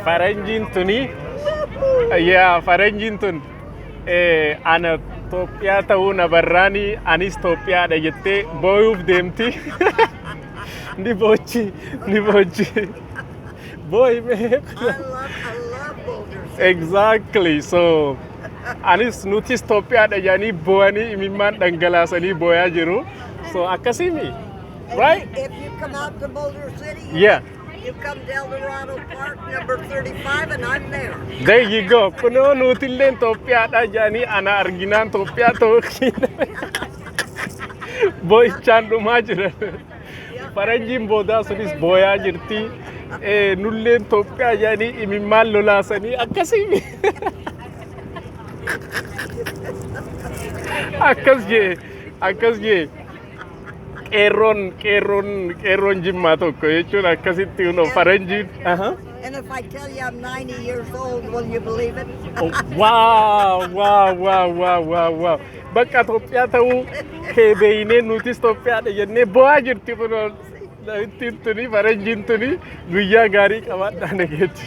Faranjiin tuni faranjiin tun ana Itoophiyaa ta'uu na barraanii anis Itoophiyaadha jettee boo'uuf deemti. Ni boochi boo'i mee. Exactly. So anis nutis Itoophiyaadha jedhanii boo'anii imimmaan dhangalaasanii boo'aa jiru. So akkasimi. Right? If you come out to Boulder City, Yeah. you come to El Dorado Park, number 35, and I'm there. There you go. Kuno nutilleen Itoophiyaadha jedhanii ana arginaan Itoophiyaa ta'uu boo'ichaan dhumaa jiran. Faranjiin boodaa sunis boo'aa jirti. Nulleen Itoophiyaa jedhanii imimmaan lolaasanii akkasimi. Akkas jee. Qeerroon Jimmaa tokko jechuun akkasitti faranjiin. And if I tell you I'm 90 years old, will you believe it? Wow. Bakka Itoophiyaa ta'uu beeynee nutis Itoophiyaadha jennee boo'aa jirti kun ittiin tuni faranjiin tuni guyyaa gaarii qabaadhaa nageetti.